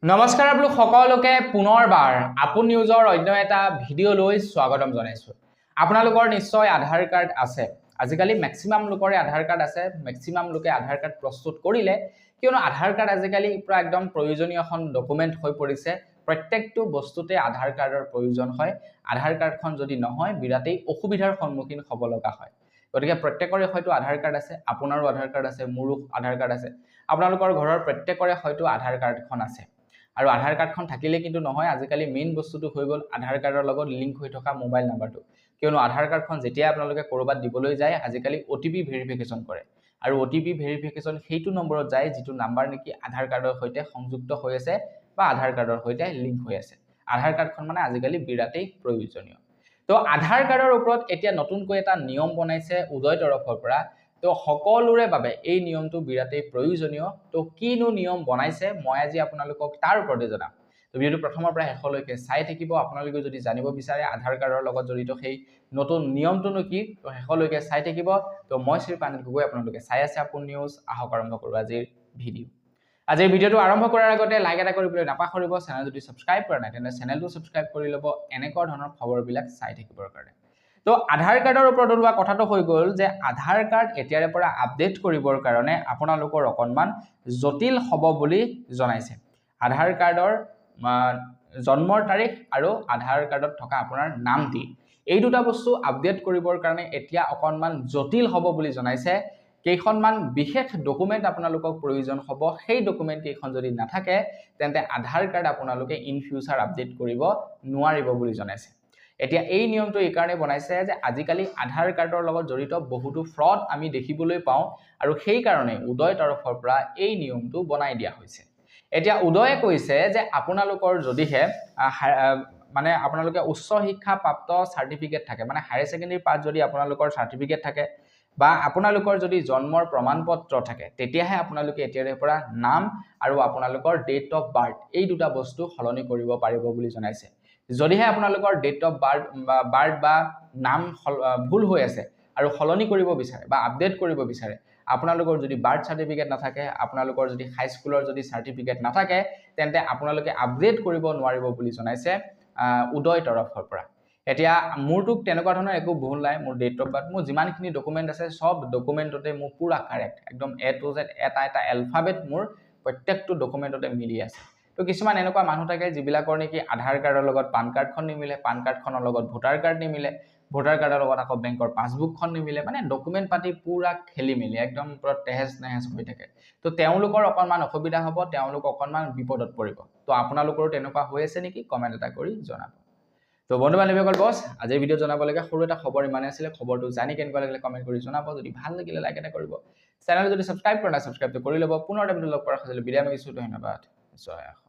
নমস্কাৰ আপোনালোক সকলোকে পুনৰবাৰ আপোন নিউজৰ অন্য এটা ভিডিঅ' লৈ স্বাগতম জনাইছো। আপোনালোকৰ নিশ্চয় আধাৰ কাৰ্ড আছে। আজিকালি ম্যাক্সিমাম লোকৰে আধাৰ কাৰ্ড আছে। ম্যাক্সিমাম লোকে আধাৰ কাৰ্ড প্ৰস্তুত কৰিলে কিয়নো আধাৰ কাৰ্ড আজিকালি পুৰা একদম প্ৰয়োজনীয় এখন ডকুমেন্ট হৈ পৰিছে। প্ৰত্যেকটো বস্তুতে আধাৰ কাৰ্ডৰ প্ৰয়োজন হয়। আধাৰ কাৰ্ডখন যদি নহয় বিৰাটেই অসুবিধাৰ সন্মুখীন হ'ব লগা হয়। গতিকে প্ৰত্যেকৰে হয়তো আধাৰ কাৰ্ড আছে, আপোনাৰো আধাৰ কাৰ্ড আছে, মোৰো আধাৰ কাৰ্ড আছে। আপোনালোকৰ ঘৰৰ প্ৰত্যেকৰে হয়তো আধাৰ কাৰ্ডখন আছে। আৰু আধাৰ কাৰ্ডখন থাকিলে কিন্তু নহয়, আজিকালি মেইন বস্তুটো হৈ গ'ল আধাৰ কাৰ্ডৰ লগত লিংক হৈ থকা মোবাইল নাম্বাৰটো। কিয়নো আধাৰ কাৰ্ডখন যেতিয়া আপোনালোকে কৰবাত দিবলৈ যায় আজিকালি OTP ভেৰিফিকেশ্যন কৰে। আৰু OTP ভেৰিফিকেশ্যন সেইটো নম্বৰত যায় যিটো নাম্বাৰ নেকি আধাৰ কাৰ্ডৰ সৈতে সংযুক্ত হৈ আছে বা আধাৰ কাৰ্ডৰ সৈতে লিংক হৈ আছে। আধাৰ কাৰ্ডখন মানে আজিকালি বিৰাটেই প্ৰয়োজনীয়। তো আধাৰ কাৰ্ডৰ ওপৰত এতিয়া নতুনকৈ এটা নিয়ম বনাইছে উদয় তৰফৰ পৰা। তো সকলোৰে বাবে এই নিয়মটো বিৰাটেই প্ৰয়োজনীয়। তো কিনো নিয়ম বনাইছে মই আজি আপোনালোকক তাৰ ওপৰতে জনাম। তো ভিডিঅ'টো প্ৰথমৰ পৰা শেষলৈকে চাই থাকিব। আপোনালোকে যদি জানিব বিচাৰে আধাৰ কাৰ্ডৰ লগত জড়িত সেই নতুন নিয়মটোনো কি, তো শেষলৈকে চাই থাকিব। তো মই শ্ৰী প্ৰাঞ্জল গগৈ, আপোনালোকে চাই আছে আপোন নিউজ। আহক আৰম্ভ কৰোঁ আজিৰ ভিডিঅ'। আজিৰ ভিডিঅ'টো আৰম্ভ কৰাৰ আগতে লাইক এটা কৰিবলৈ নাপাহৰিব। চেনেল যদি সাবস্ক্ৰাইব কৰা নাই তেন্তে চেনেলটো সাবস্ক্ৰাইব কৰি ল'ব এনেকুৱা ধৰণৰ খবৰবিলাক চাই থাকিবৰ কাৰণে। তো আধাৰ কাৰ্ডৰ ওপৰত ওলোৱা কথাটো হৈ গ'ল যে আধাৰ কাৰ্ড এতিয়াৰে পৰা আপডেট কৰিবৰ কাৰণে আপোনালোকৰ অকণমান জটিল হ'ব বুলি জনাইছে। আধাৰ কাৰ্ডৰ জন্মৰ তাৰিখ আৰু আধাৰ কাৰ্ডত থকা আপোনাৰ নামটি এই দুটা বস্তু আপডেট কৰিবৰ কাৰণে এতিয়া অকণমান জটিল হ'ব বুলি জনাইছে। কেইখনমান বিশেষ ডকুমেন্ট আপোনালোকক প্ৰয়োজন হ'ব। সেই ডকুমেন্ট কেইখন যদি নাথাকে তেন্তে আধাৰ কাৰ্ড আপোনালোকে ইন ফিউচাৰ আপডেট কৰিব নোৱাৰিব বুলি জনাইছে। এতিয়া এই নিয়মটো এই কাৰণে বনাইছে যে আজিকালি আধাৰ কাৰ্ডৰ লগত জড়িত বহুতো ফ্ৰড আমি দেখিবলৈ পাওঁ আৰু সেই কাৰণে উদয় তৰফৰ পৰা এই নিয়মটো বনাই দিয়া হৈছে। এতিয়া উদয়ে কৈছে যে আপোনালোকৰ যদিহে মানে আপোনালোকে উচ্চ শিক্ষা প্ৰাপ্ত সাৰ্টিফিকেট থাকে, মানে হায়াৰ সেকেন্ডাৰী পাছ যদি আপোনালোকৰ সাৰ্টিফিকেট থাকে বা আপোনালোকৰ যদি জন্মৰ প্ৰমাণপত্ৰ থাকে তেতিয়াহে আপোনালোকে এতিয়াৰে পৰা নাম আৰু আপোনালোকৰ ডেট অফ বাৰ্থ এই দুটা বস্তু সলনি কৰিব পাৰিব বুলি জনাইছে। যদিহে আপোনালোকৰ ডেট অফ বাৰ্থ বা নাম ভুল হৈ আছে আৰু সলনি কৰিব বিচাৰে বা আপডেট কৰিব বিচাৰে, আপোনালোকৰ যদি বাৰ্থ সাৰ্টিফিকেট নাথাকে, আপোনালোকৰ যদি হাই স্কুলৰ যদি সাৰ্টিফিকেট নাথাকে তেন্তে আপোনালোকে আপডেট কৰিব নোৱাৰিব বুলি জনাইছে উদয় তৰফৰ পৰা। এতিয়া মোৰটো তেনেকুৱা ধৰণৰ একো ভুল নাই। মোৰ ডেট অফ বাৰ্থ, মোৰ যিমানখিনি ডকুমেন্ট আছে সব ডকুমেন্টতে মোৰ পুৰা কাৰেক্ট, একদম A to Z এটা এটা এলফাবেট মোৰ প্ৰত্যেকটো ডকুমেন্টতে মিলি আছে। তো কিছুমান এনেকুৱা মানুহ থাকে যিবিলাকৰ নেকি আধাৰ কাৰ্ডৰ লগত পান কাৰ্ডখন নিমিলে, পান কাৰ্ডখনৰ লগত ভোটাৰ কাৰ্ড নিমিলে, ভোটাৰ কাৰ্ডৰ লগত আকৌ বেংকৰ পাছবুকখন নিমিলে, মানে ডকুমেন্ট পাতি পুৰা খেলি মেলি একদম পুৰা তেহেজ নেহেজ হৈ থাকে। তো তেওঁলোকৰ অকণমান অসুবিধা হ'ব, তেওঁলোক অকণমান বিপদত পৰিব। তো আপোনালোকৰো তেনেকুৱা হৈ আছে নেকি কমেন্ট এটা কৰি জনাব। তো বন্ধু বান্ধৱীসকল বস আজিৰ ভিডিঅ' জনাবলগীয়া সৰু এটা খবৰ ইমানে আছিলে। খবৰটো জানি কেনেকুৱা লাগিলে কমেন্ট কৰি জনাব। যদি ভাল লাগিলে লাইক এটা কৰিব। চেনেল যদি সাবস্ক্ৰাইব কৰা নাই সাবস্ক্ৰাইবটো কৰি ল'ব। পুনৰ এটা ভিডিঅ' লগ কৰাৰ সৈতে বিদায় মাগিছোঁ। ধন্যবাদ। জয় অসম।